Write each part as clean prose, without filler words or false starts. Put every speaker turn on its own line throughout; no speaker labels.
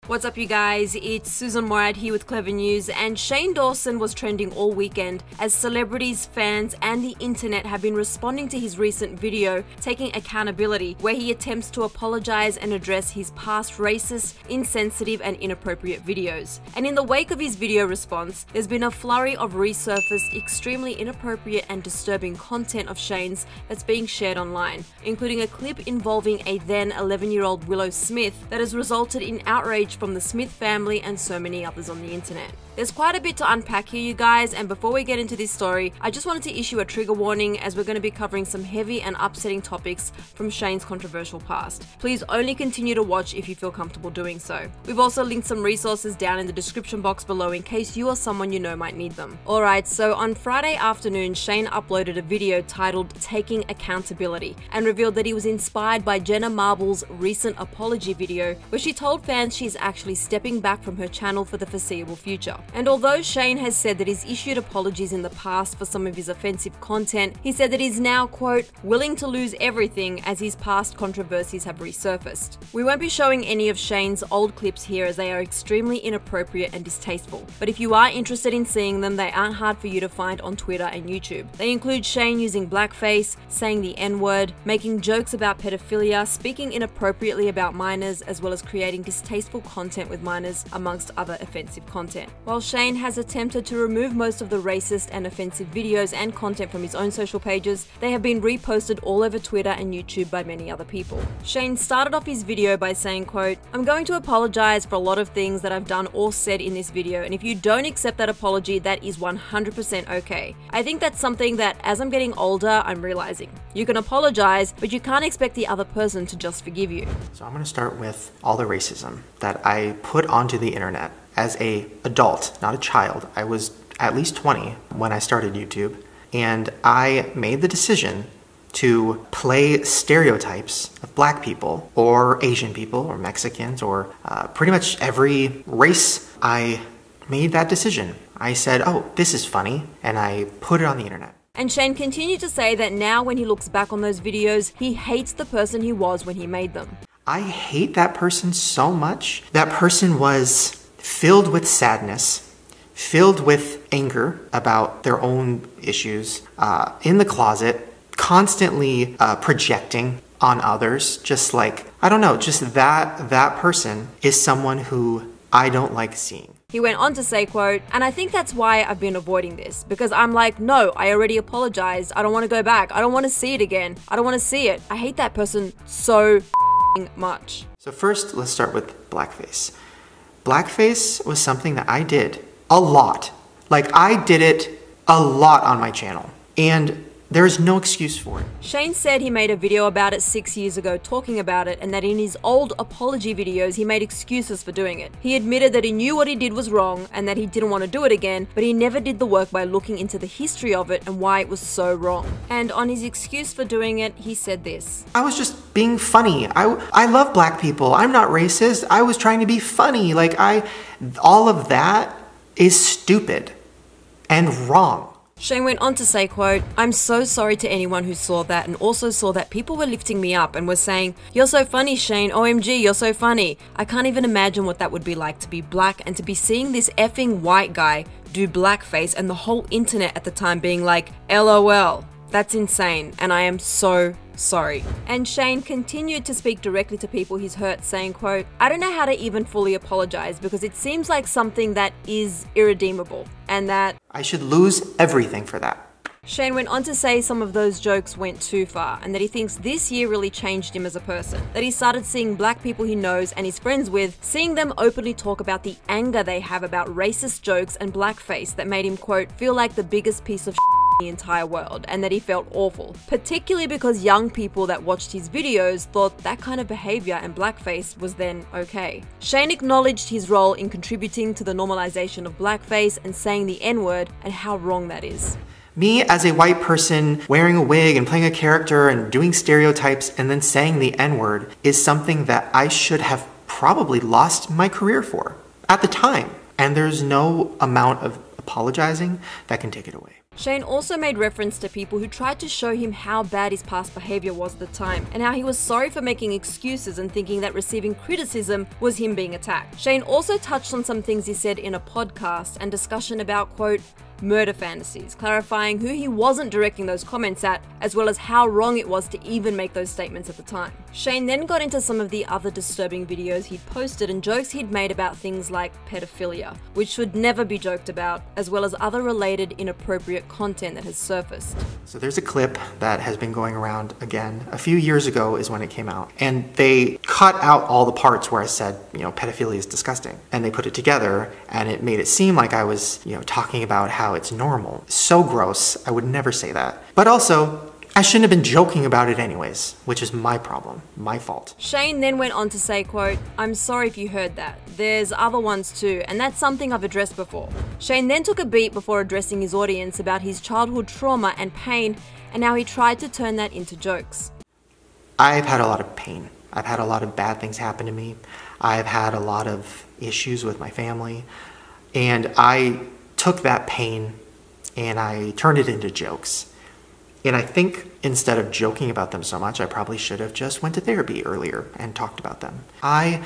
What's up, you guys? It's Sussan Mourad here with Clevver News, and Shane Dawson was trending all weekend as celebrities, fans, and the internet have been responding to his recent video taking accountability, where he attempts to apologize and address his past racist, insensitive, and inappropriate videos. And in the wake of his video response, there's been a flurry of resurfaced, extremely inappropriate and disturbing content of Shane's that's being shared online, including a clip involving a then 11-year-old Willow Smith that has resulted in outrage from the Smith family and so many others on the internet. There's quite a bit to unpack here, you guys, and before we get into this story, I just wanted to issue a trigger warning as we're going to be covering some heavy and upsetting topics from Shane's controversial past. Please only continue to watch if you feel comfortable doing so. We've also linked some resources down in the description box below in case you or someone you know might need them. Alright, so on Friday afternoon, Shane uploaded a video titled Taking Accountability and revealed that he was inspired by Jenna Marbles' recent apology video where she told fans she's actually stepping back from her channel for the foreseeable future. And although Shane has said that he's issued apologies in the past for some of his offensive content, he said that he's now, quote, willing to lose everything as his past controversies have resurfaced. We won't be showing any of Shane's old clips here as they are extremely inappropriate and distasteful, but if you are interested in seeing them, they aren't hard for you to find on Twitter and YouTube. They include Shane using blackface, saying the N-word, making jokes about pedophilia, speaking inappropriately about minors, as well as creating distasteful content with minors, amongst other offensive content. While Shane has attempted to remove most of the racist and offensive videos and content from his own social pages, they have been reposted all over Twitter and YouTube by many other people. Shane started off his video by saying, quote, I'm going to apologize for a lot of things that I've done or said in this video, and if you don't accept that apology, that is 100% okay. I think that's something that as I'm getting older, I'm realizing. You can apologize, but you can't expect the other person to just forgive you.
So I'm going to start with all the racism that I put onto the internet. As an adult, not a child, I was at least 20 when I started YouTube, and I made the decision to play stereotypes of black people or Asian people or Mexicans or pretty much every race. I made that decision. I said, oh, this is funny, and I put it on the internet.
And Shane continued to say that now when he looks back on those videos, he hates the person he was when he made them.
I hate that person so much. That person was filled with sadness, filled with anger about their own issues, in the closet, constantly projecting on others, just like, I don't know, just that person is someone who I don't like seeing.
He went on to say, quote, and I think that's why I've been avoiding this, because I'm like, no, I already apologized, I don't want to go back, I don't want to see it again, I don't want to see it. I hate that person so much.
So first, let's start with blackface. Blackface was something that I did a lot. Like, I did it a lot on my channel, and there is no excuse for it.
Shane said he made a video about it 6 years ago talking about it, and that in his old apology videos he made excuses for doing it. He admitted that he knew what he did was wrong and that he didn't want to do it again, but he never did the work by looking into the history of it and why it was so wrong. And on his excuse for doing it, he said this.
I was just being funny. I love black people. I'm not racist. I was trying to be funny. All of that is stupid and wrong.
Shane went on to say, quote, I'm so sorry to anyone who saw that and also saw that people were lifting me up and were saying, you're so funny, Shane, OMG, you're so funny. I can't even imagine what that would be like to be black and to be seeing this effing white guy do blackface and the whole internet at the time being like, LOL. That's insane, and I am so sorry. And Shane continued to speak directly to people he's hurt, saying, quote, I don't know how to even fully apologize because it seems like something that is irredeemable and that
I should lose everything for that.
Shane went on to say some of those jokes went too far and that he thinks this year really changed him as a person. That he started seeing black people he knows and is friends with, seeing them openly talk about the anger they have about racist jokes and blackface that made him, quote, feel like the biggest piece of the entire world, and that he felt awful, particularly because young people that watched his videos thought that kind of behavior and blackface was then okay. Shane acknowledged his role in contributing to the normalization of blackface and saying the N-word and how wrong that is.
Me as a white person wearing a wig and playing a character and doing stereotypes and then saying the N-word is something that I should have probably lost my career for at the time. And there's no amount of apologizing that can take it away.
Shane also made reference to people who tried to show him how bad his past behavior was at the time, and how he was sorry for making excuses and thinking that receiving criticism was him being attacked. Shane also touched on some things he said in a podcast and discussion about, quote, murder fantasies, clarifying who he wasn't directing those comments at, as well as how wrong it was to even make those statements at the time. Shane then got into some of the other disturbing videos he'd posted and jokes he'd made about things like pedophilia, which should never be joked about, as well as other related inappropriate content that has surfaced.
So there's a clip that has been going around again. A few years ago is when it came out, and they cut out all the parts where I said, pedophilia is disgusting, and they put it together, and it made it seem like I was, talking about how it's normal. So gross, I would never say that. But also, I shouldn't have been joking about it anyways, which is my problem, my fault.
Shane then went on to say, quote, I'm sorry if you heard that. There's other ones too, and that's something I've addressed before. Shane then took a beat before addressing his audience about his childhood trauma and pain, and how he tried to turn that into jokes.
I've had a lot of pain. I've had a lot of bad things happen to me. I've had a lot of issues with my family, and I took that pain and I turned it into jokes. And I think instead of joking about them so much, I probably should have just went to therapy earlier and talked about them. I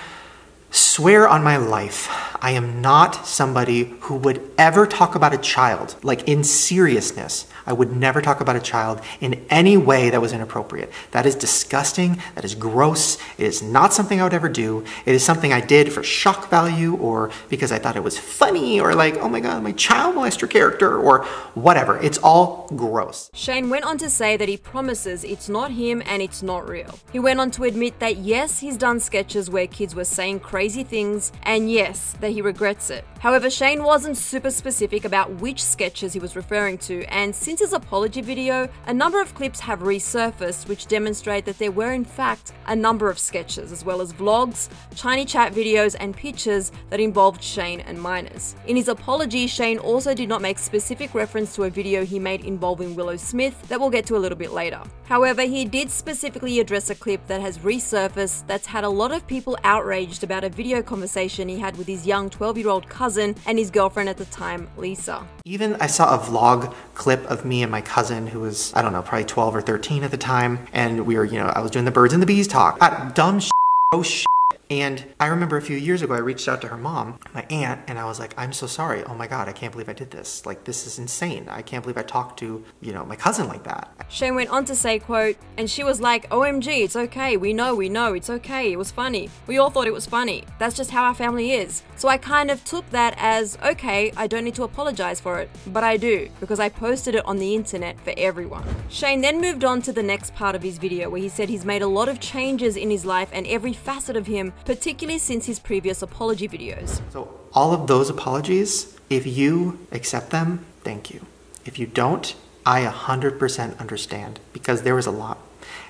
swear on my life, I am not somebody who would ever talk about a child, like in seriousness. I would never talk about a child in any way that was inappropriate. That is disgusting, that is gross, it is not something I would ever do. It is something I did for shock value, or because I thought it was funny, or like, oh my god, my child molester character, or whatever. It's all gross.
Shane went on to say that he promises it's not him and it's not real. He went on to admit that yes, he's done sketches where kids were saying crazy things, and yes, that he regrets it. However, Shane wasn't super specific about which sketches he was referring to, and since his apology video, a number of clips have resurfaced which demonstrate that there were in fact a number of sketches, as well as vlogs, tiny chat videos, and pictures that involved Shane and minors. In his apology, Shane also did not make specific reference to a video he made involving Willow Smith that we'll get to a little bit later. However, he did specifically address a clip that has resurfaced that's had a lot of people outraged about a video conversation he had with his young 12-year-old cousin and his girlfriend at the time, Lisa.
Even I saw a vlog clip of me and my cousin who was, I don't know, probably 12 or 13 at the time, and we were, I was doing the birds and the bees talk. Dumb shit, oh shit. And I remember a few years ago, I reached out to her mom, my aunt, and I was like, I'm so sorry. Oh my God, I can't believe I did this. Like, this is insane. I can't believe I talked to, my cousin like that.
Shane went on to say, quote, and she was like, OMG, it's okay. We know, it's okay. It was funny. We all thought it was funny. That's just how our family is. So I kind of took that as, okay, I don't need to apologize for it. But I do, because I posted it on the internet for everyone. Shane then moved on to the next part of his video where he said he's made a lot of changes in his life and every facet of him, particularly since his previous apology videos.
So all of those apologies, if you accept them, thank you. If you don't, I 100% understand, because there was a lot.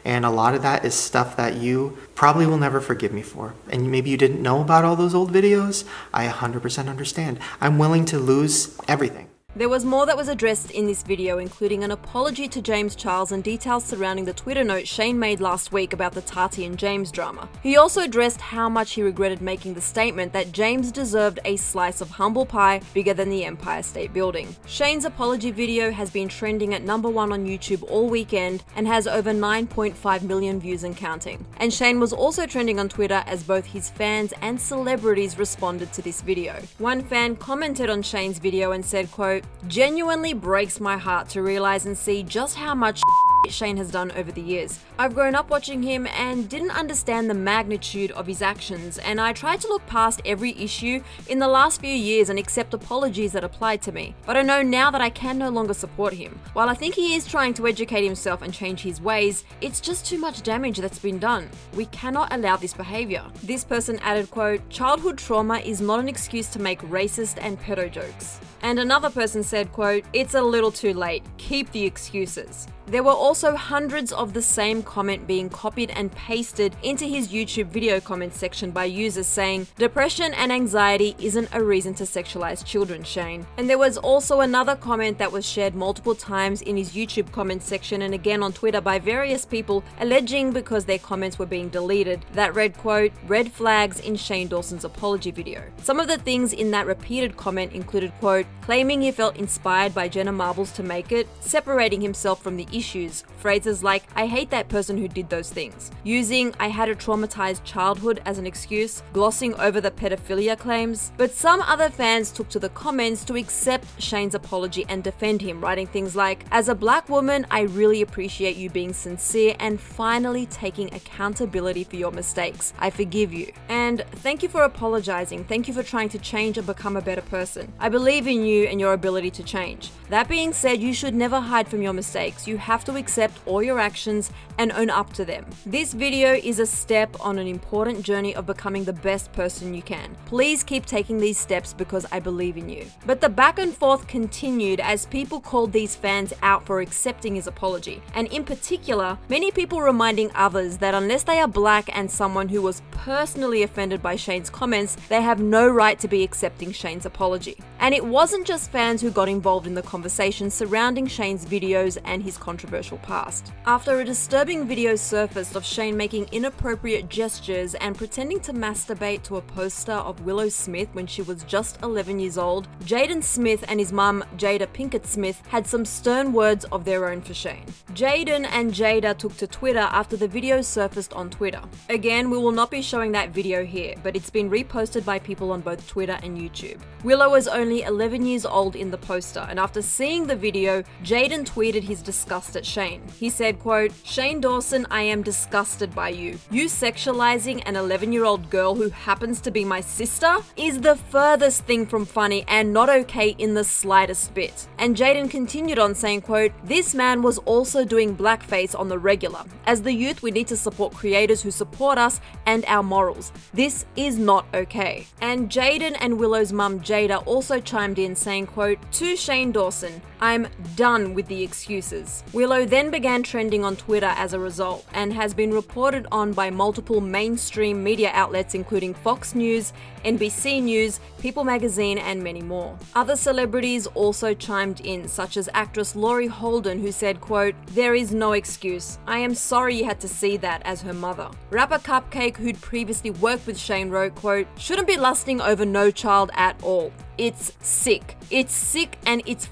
And a lot of that is stuff that you probably will never forgive me for. And maybe you didn't know about all those old videos. I 100% understand. I'm willing to lose everything.
There was more that was addressed in this video, including an apology to James Charles and details surrounding the Twitter note Shane made last week about the Tati and James drama. He also addressed how much he regretted making the statement that James deserved a slice of humble pie bigger than the Empire State Building. Shane's apology video has been trending at #1 on YouTube all weekend and has over 9.5 million views and counting. And Shane was also trending on Twitter as both his fans and celebrities responded to this video. One fan commented on Shane's video and said, quote, genuinely breaks my heart to realize and see just how much Shane has done over the years. I've grown up watching him and didn't understand the magnitude of his actions, and I tried to look past every issue in the last few years and accept apologies that applied to me. But I know now that I can no longer support him. While I think he is trying to educate himself and change his ways, it's just too much damage that's been done. We cannot allow this behavior. This person added, quote, childhood trauma is not an excuse to make racist and pedo jokes. And another person said, quote, it's a little too late. Keep the excuses. There were also hundreds of the same comment being copied and pasted into his YouTube video comment section by users saying, "Depression and anxiety isn't a reason to sexualize children, Shane." And there was also another comment that was shared multiple times in his YouTube comment section and again on Twitter by various people alleging because their comments were being deleted that read, quote, "Red flags in Shane Dawson's apology video." Some of the things in that repeated comment included, quote, claiming he felt inspired by Jenna Marbles to make it, separating himself from the issues, phrases like, "I hate that person who did those things," using "I had a traumatized childhood" as an excuse, glossing over the pedophilia claims. But some other fans took to the comments to accept Shane's apology and defend him, writing things like, "As a black woman, I really appreciate you being sincere and finally taking accountability for your mistakes. I forgive you. And thank you for apologizing. Thank you for trying to change and become a better person. I believe in you and your ability to change. That being said, you should never hide from your mistakes. You have to accept all your actions and own up to them. This video is a step on an important journey of becoming the best person you can. Please keep taking these steps because I believe in you." But the back and forth continued as people called these fans out for accepting his apology, and in particular, many people reminding others that unless they are black and someone who was personally offended by Shane's comments, they have no right to be accepting Shane's apology. And it wasn't just fans who got involved in the conversation surrounding Shane's videos and his controversial past. After a disturbing video surfaced of Shane making inappropriate gestures and pretending to masturbate to a poster of Willow Smith when she was just 11 years old, Jaden Smith and his mum, Jada Pinkett Smith, had some stern words of their own for Shane. Jaden and Jada took to Twitter after the video surfaced on Twitter. Again, we will not be showing that video here, but it's been reposted by people on both Twitter and YouTube. Willow was only 11 years old in the poster, and after seeing the video, Jaden tweeted his disgust at Shane. He said, quote, "Shane Dawson, I am disgusted by you. You sexualizing an 11-year-old girl who happens to be my sister is the furthest thing from funny and not okay in the slightest bit." And Jaden continued on saying, quote, "This man was also doing blackface on the regular. As the youth, we need to support creators who support us and our morals. This is not okay." And Jaden and Willow's mum Jada also chimed in saying, quote, "To Shane Dawson, I'm done with the excuses." Willow then began trending on Twitter as a result and has been reported on by multiple mainstream media outlets including Fox News, NBC News, People Magazine, and many more. Other celebrities also chimed in, such as actress Laurie Holden, who said, quote, "There is no excuse. I am sorry you had to see that," as her mother. Rapper Cupcake, who'd previously worked with Shane, wrote, quote, "Shouldn't be lusting over no child at all. It's sick. It's sick and it's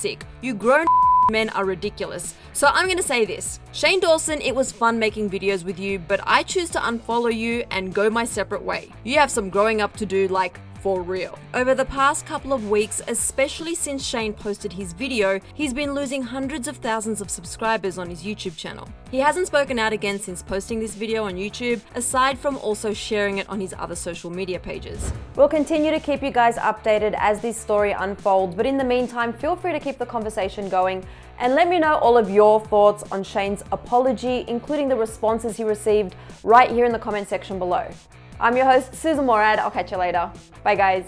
sick. You grown men are ridiculous. So I'm gonna say this. Shane Dawson, it was fun making videos with you, but I choose to unfollow you and go my separate way. You have some growing up to do, like, for real." Over the past couple of weeks, especially since Shane posted his video, he's been losing hundreds of thousands of subscribers on his YouTube channel. He hasn't spoken out again since posting this video on YouTube, aside from also sharing it on his other social media pages. We'll continue to keep you guys updated as this story unfolds, but in the meantime, feel free to keep the conversation going and let me know all of your thoughts on Shane's apology, including the responses he received, right here in the comment section below. I'm your host, Sussan Mourad. I'll catch you later. Bye, guys.